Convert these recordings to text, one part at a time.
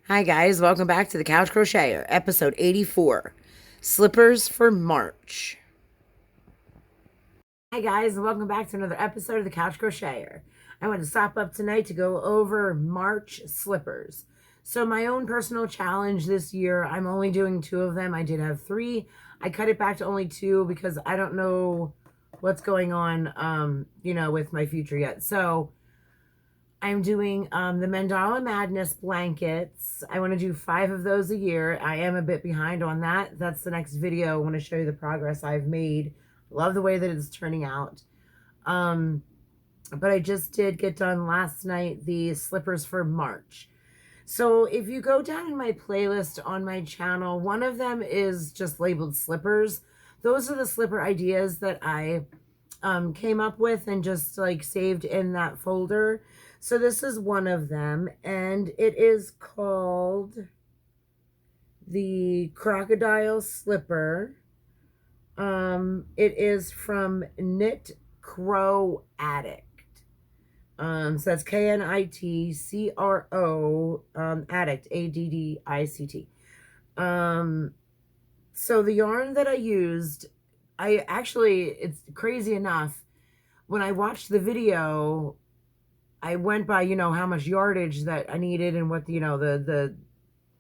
Hi guys, welcome back to the Couch Crocheter, episode 84, Slippers for March. Hi guys, and welcome back to another episode of the Couch Crocheter. I want to stop up tonight to go over March slippers. So my own personal challenge this year, I'm only doing 2 of them. I did have 3. I cut it back to only 2 because I don't know what's going on, with my future yet. So I'm doing the Mandala Madness blankets. I want to do 5 of those a year. I am a bit behind on that. That's the next video. I want to show you the progress I've made. Love the way that it's turning out. But I just did get done last night the slippers for March. So if you go down in my playlist on my channel, one of them is just labeled slippers. Those are the slipper ideas that I came up with and just like saved in that folder. So this is one of them, and it is called the Crocodile slipper. It is from Knit Crow Addict. So that's KNITCRO Addict, ADDICT. So the yarn that I used, it's crazy enough, when I watched the video, I went by, how much yardage that I needed and what, the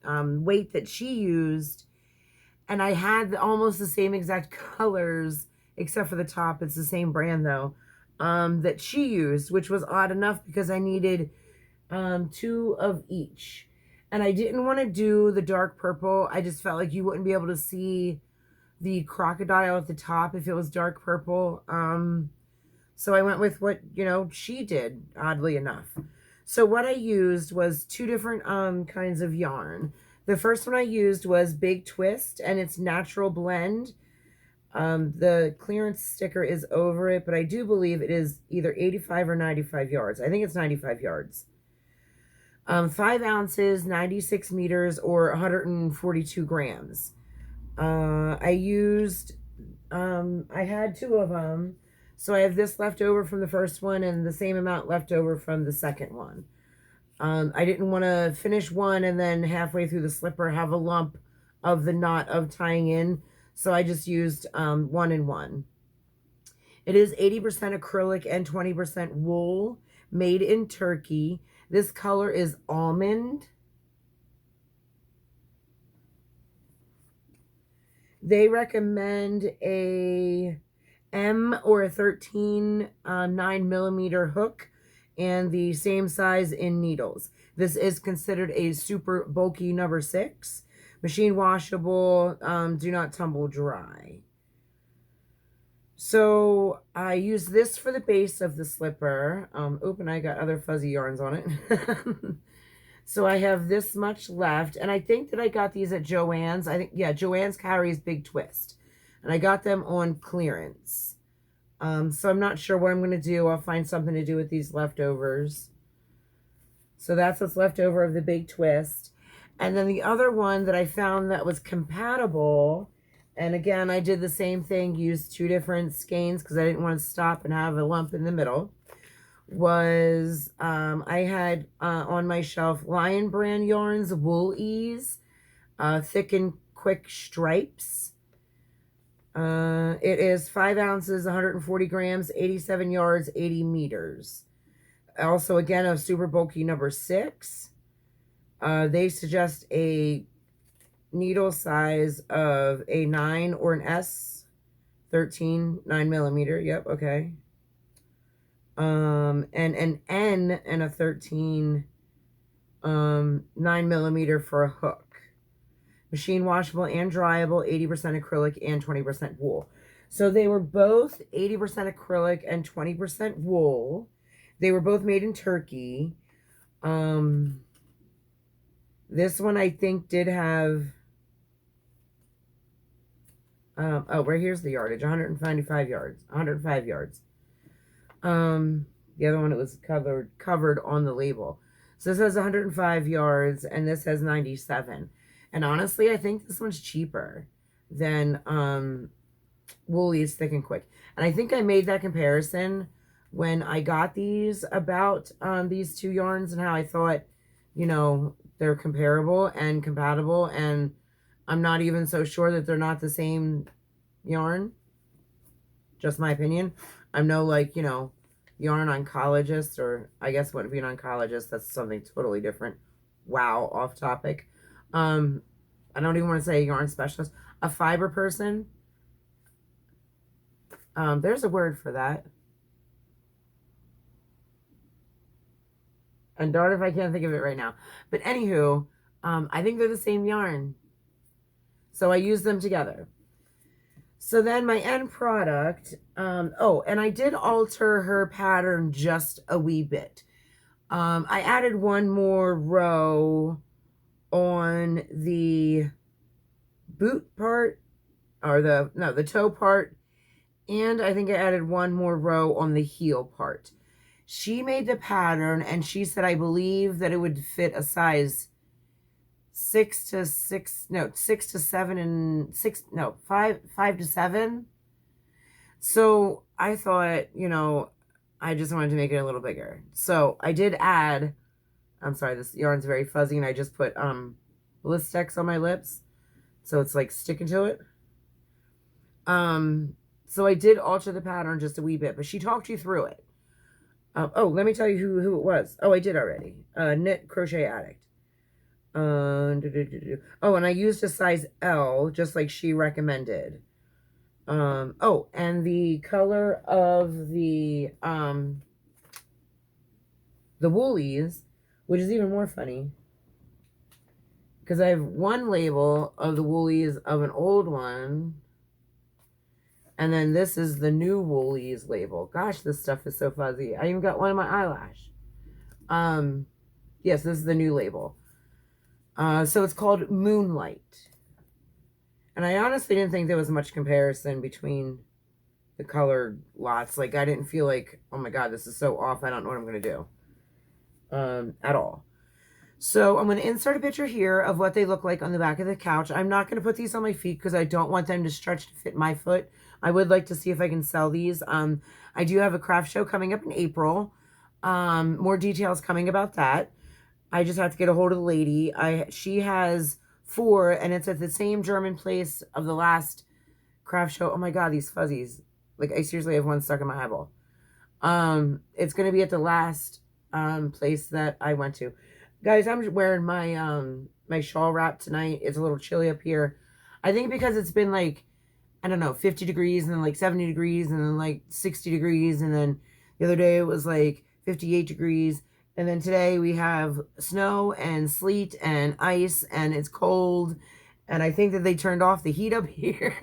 weight that she used. And I had almost the same exact colors, except for the top. It's the same brand, though, that she used, which was odd enough because I needed 2 of each. And I didn't want to do the dark purple. I just felt like you wouldn't be able to see the crocodile at the top if it was dark purple. So I went with what, she did, oddly enough. So what I used was 2 different kinds of yarn. The first one I used was Big Twist, and it's Natural Blend. The clearance sticker is over it, but I do believe it is either 85 or 95 yards. I think it's 95 yards. 5 ounces, 96 meters, or 142 grams. I had 2 of them. So I have this left over from the first one and the same amount left over from the second one. I didn't want to finish one and then halfway through the slipper have a lump of the knot of tying in. So I just used 1 and 1. It is 80% acrylic and 20% wool, made in Turkey. This color is almond. They recommend a M or a 13 9mm hook and the same size in needles. This is considered a super bulky number 6. Machine washable, do not tumble dry. So I use this for the base of the slipper. And I got other fuzzy yarns on it. So I have this much left, and I think that I got these at Joann's. Joann's carries Big Twist, and I got them on clearance. So I'm not sure what I'm going to do. I'll find something to do with these leftovers. So that's what's left over of the Big Twist. And then the other one that I found that was compatible, and again, I did the same thing, used 2 different skeins because I didn't want to stop and have a lump in the middle, was I had on my shelf Lion Brand yarns, Wool Ease, Thick and Quick Stripes. It is 5 ounces, 140 grams, 87 yards, 80 meters. Also, again, a super bulky number 6. They suggest a needle size of a 9 or an S, 13, 9mm. Yep, okay. And an N and a 13, 9mm for a hook. Machine washable and dryable, 80% acrylic and 20% wool. So they were both 80% acrylic and 20% wool. They were both made in Turkey. This one I think did have, here's the yardage, 195 yards, 105 yards. The other one, it was covered on the label. So this has 105 yards, and this has 97. And honestly, I think this one's cheaper than Woolie's Thick and Quick. And I think I made that comparison when I got these about these 2 yarns and how I thought, they're comparable and compatible, and I'm not even so sure that they're not the same yarn. Just my opinion. I'm no, like, yarn oncologist, or I guess wouldn't be an oncologist. That's something totally different. Wow, off topic. I don't even want to say a yarn specialist. A fiber person. There's a word for that. And darn if I can't think of it right now. But anywho, I think they're the same yarn. So I use them together. So then my end product, oh, and I did alter her pattern just a wee bit. I added one more row on the boot part, or the toe part, and I think I added one more row on the heel part. She made the pattern, and she said I believe that it would fit a size 5 to 7. So I thought, I just wanted to make it a little bigger. So I did add, I'm sorry, this yarn's very fuzzy, and I just put Blistex on my lips, so it's like sticking to it. So I did alter the pattern just a wee bit, but she talked you through it. Oh, let me tell you who it was. Oh, I did already. Knit Crochet Addict. Oh, and I used a size L, just like she recommended. Oh, and the color of the woolies, which is even more funny, because I have one label of the woolies of an old one, and then this is the new woolies label. Gosh, this stuff is so fuzzy. I even got one in my eyelash. Yes, this is the new label. So it's called Moonlight. And I honestly didn't think there was much comparison between the colored lots. Like, I didn't feel like, oh my God, this is so off. I don't know what I'm going to do. At all. So I'm going to insert a picture here of what they look like on the back of the couch. I'm not going to put these on my feet because I don't want them to stretch to fit my foot. I would like to see if I can sell these. I do have a craft show coming up in April. More details coming about that. I just have to get a hold of the lady. She has 4, and it's at the same German place of the last craft show. Oh my God, these fuzzies. Like, I seriously have one stuck in my eyeball. It's going to be at the last place that I went to. Guys, I'm wearing my my shawl wrap tonight. It's a little chilly up here. I think because it's been like, I don't know, 50 degrees and then like 70 degrees and then like 60 degrees. And then the other day it was like 58 degrees. And then today we have snow and sleet and ice and it's cold. And I think that they turned off the heat up here.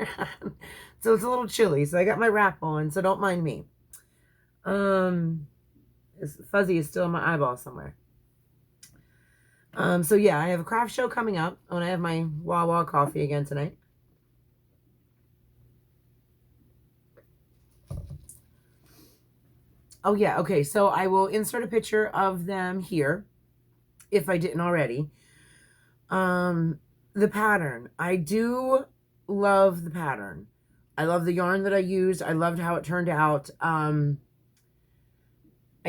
So it's a little chilly. So I got my wrap on, so don't mind me. This fuzzy is still in my eyeball somewhere. So yeah, I have a craft show coming up when I have my Wawa coffee again tonight. Oh yeah, okay, so I will insert a picture of them here, if I didn't already. The pattern. I do love the pattern. I love the yarn that I used. I loved how it turned out. I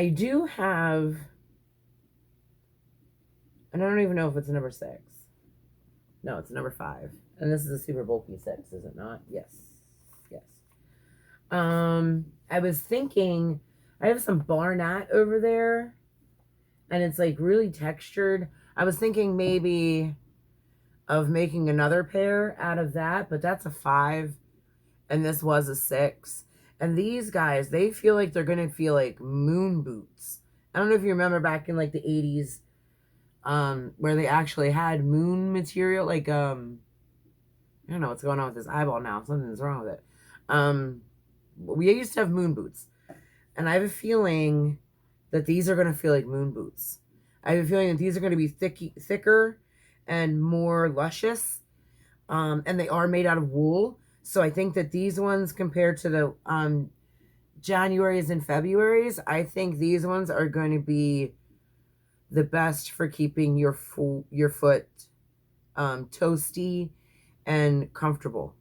do have, and I don't even know if it's a number 6. No, it's a number 5. And this is a super bulky 6, is it not? Yes. Yes. I was thinking, I have some Barnett over there, and it's like really textured. I was thinking maybe of making another pair out of that, but that's a 5, and this was a 6. And these guys, they feel like they're going to feel like moon boots. I don't know if you remember back in like the 80s, where they actually had moon material, like, I don't know what's going on with this eyeball now. Something's wrong with it. We used to have moon boots. And I have a feeling that these are going to feel like moon boots. I have a feeling that these are going to be thicker and more luscious. And they are made out of wool. So I think that these ones, compared to the Januaries and Februaries, I think these ones are going to be the best for keeping your foot toasty and comfortable.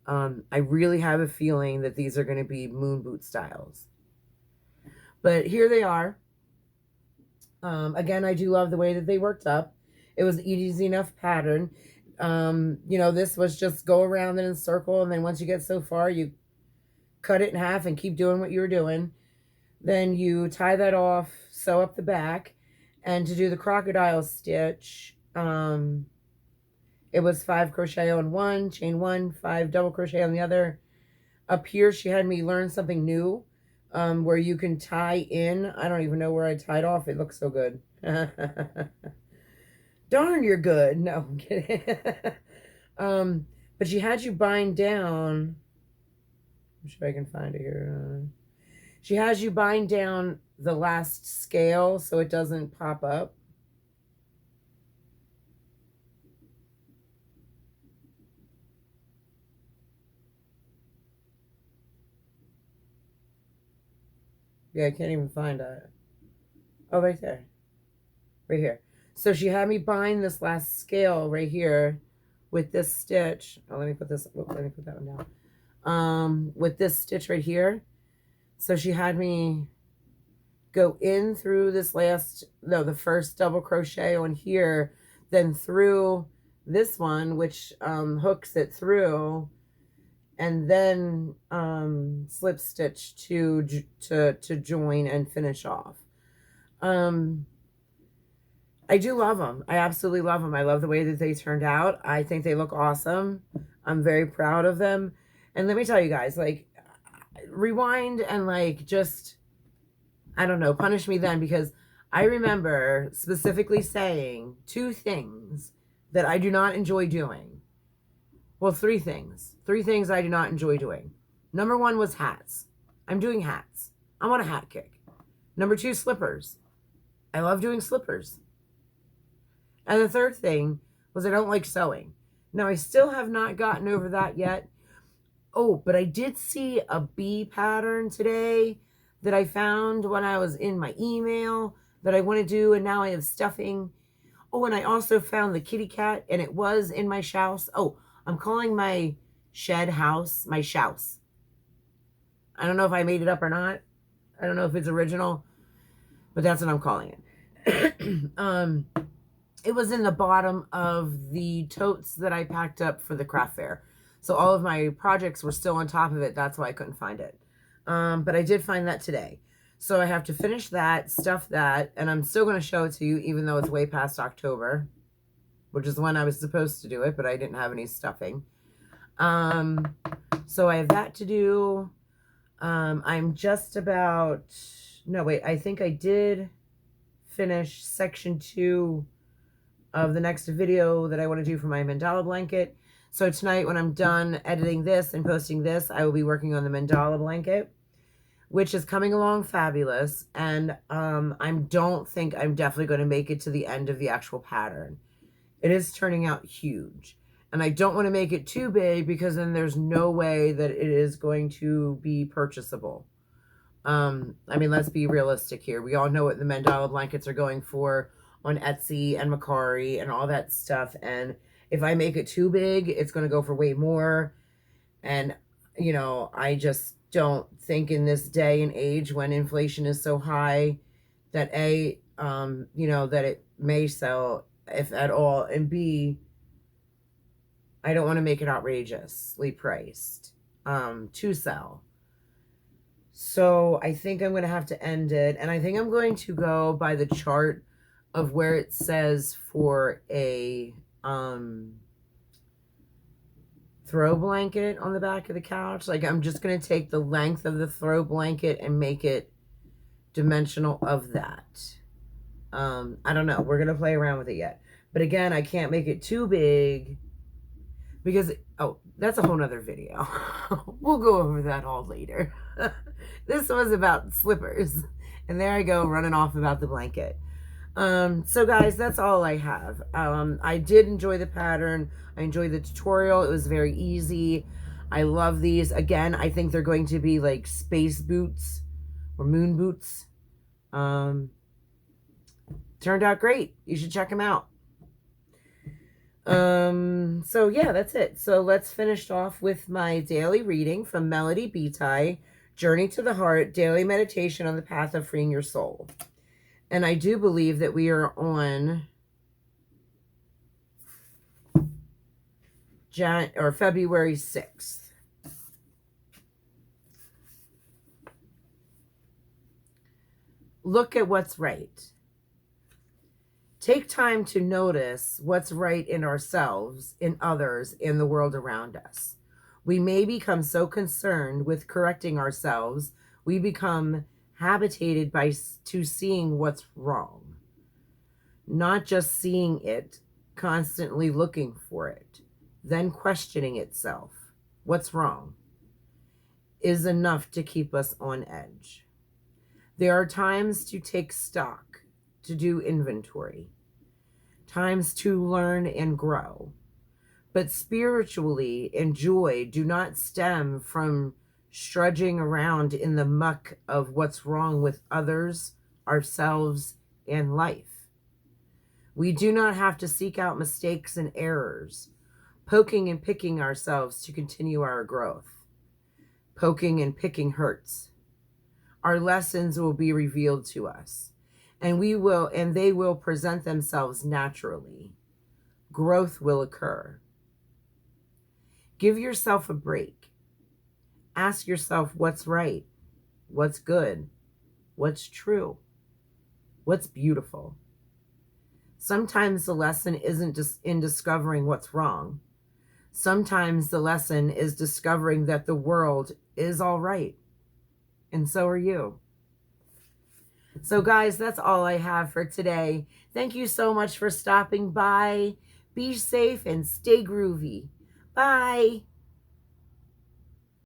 I really have a feeling that these are going to be moon boot styles. But here they are. Again, I do love the way that they worked up. It was easy enough pattern. You know, this was just go around in a circle, and then once you get so far, you cut it in half and keep doing what you were doing. Then you tie that off, sew up the back, and to do the crocodile stitch, it was 5 crochet on one, chain 1, 5 double crochet on the other. Up here, she had me learn something new, where you can tie in. I don't even know where I tied off. It looks so good. Darn, you're good. No, I'm kidding. But she had you bind down. I'm sure I can find it here. She has you bind down the last scale so it doesn't pop up. Yeah, I can't even find it. Oh, right there. Right here. So she had me bind this last scale right here with this stitch. Oh, let me put this, let me put that one down. With this stitch right here. So she had me go in through this last, no, the first double crochet on here, then through this one, which hooks it through, and then slip stitch to join and finish off. I do love them. I absolutely love them. I love the way that they turned out. I think they look awesome. I'm very proud of them. And let me tell you guys, like, rewind and like just, I don't know, punish me then, because I remember specifically saying 2 things that I do not enjoy doing. Well, 3 things. 3 things I do not enjoy doing. Number 1 was hats. I'm doing hats. I'm on a hat kick. Number 2, slippers. I love doing slippers. And the 3rd thing was I don't like sewing. Now, I still have not gotten over that yet. Oh, but I did see a bee pattern today that I found when I was in my email that I want to do, and now I have stuffing. Oh, and I also found the kitty cat, and it was in my shouse. Oh, I'm calling my shed house my shouse. I don't know if I made it up or not. I don't know if it's original, but that's what I'm calling it. It was in the bottom of the totes that I packed up for the craft fair. So all of my projects were still on top of it. That's why I couldn't find it. But I did find that today. So I have to finish that, stuff that, and I'm still going to show it to you even though it's way past October, which is when I was supposed to do it, but I didn't have any stuffing. So I have that to do. I'm just about, no, wait, I think I did finish section 2 of the next video that I want to do for my mandala blanket. So tonight when I'm done editing this and posting this, I will be working on the mandala blanket, which is coming along fabulous. And I don't think I'm definitely going to make it to the end of the actual pattern. It is turning out huge. And I don't want to make it too big because then there's no way that it is going to be purchasable. I mean, let's be realistic here. We all know what the mandala blankets are going for on Etsy and Mercari and all that stuff. And if I make it too big, it's going to go for way more. And, you know, I just don't think in this day and age when inflation is so high that A, you know, that it may sell, if at all, and B, I don't want to make it outrageously priced to sell. So I think I'm going to have to end it. And I think I'm going to go by the chart of where it says for a throw blanket on the back of the couch. Like, I'm just going to take the length of the throw blanket and make it dimensional of that. I don't know. We're going to play around with it yet. But again, I can't make it too big because, oh, that's a whole nother video. We'll go over that all later. This was about slippers. And there I go running off about the blanket. So guys, that's all I have. I did enjoy the pattern. I enjoyed the tutorial. It was very easy. I love these. Again, I think they're going to be like space boots or moon boots. Turned out great. You should check them out. So yeah, that's it. So let's finish off with my daily reading from Melody Betai, Journey to the Heart, Daily Meditation on the Path of Freeing Your Soul. And I do believe that we are on February 6th. Look at what's right. Take time to notice what's right in ourselves, in others, in the world around us. We may become so concerned with correcting ourselves, we become habituated to seeing what's wrong. Not just seeing it, constantly looking for it, then questioning itself. What's wrong? Is enough to keep us on edge. There are times to take stock, to do inventory, times to learn and grow. But spiritually and joy do not stem from trudging around in the muck of what's wrong with others, ourselves, and life. We do not have to seek out mistakes and errors, poking and picking ourselves to continue our growth. Poking and picking hurts. Our lessons will be revealed to us, and they will present themselves naturally. Growth will occur. Give yourself a break. Ask yourself what's right, what's good, what's true, what's beautiful. Sometimes the lesson isn't just in discovering what's wrong. Sometimes the lesson is discovering that the world is all right, and so are you. So guys, that's all I have for today. Thank you so much for stopping by. Be safe and stay groovy. Bye.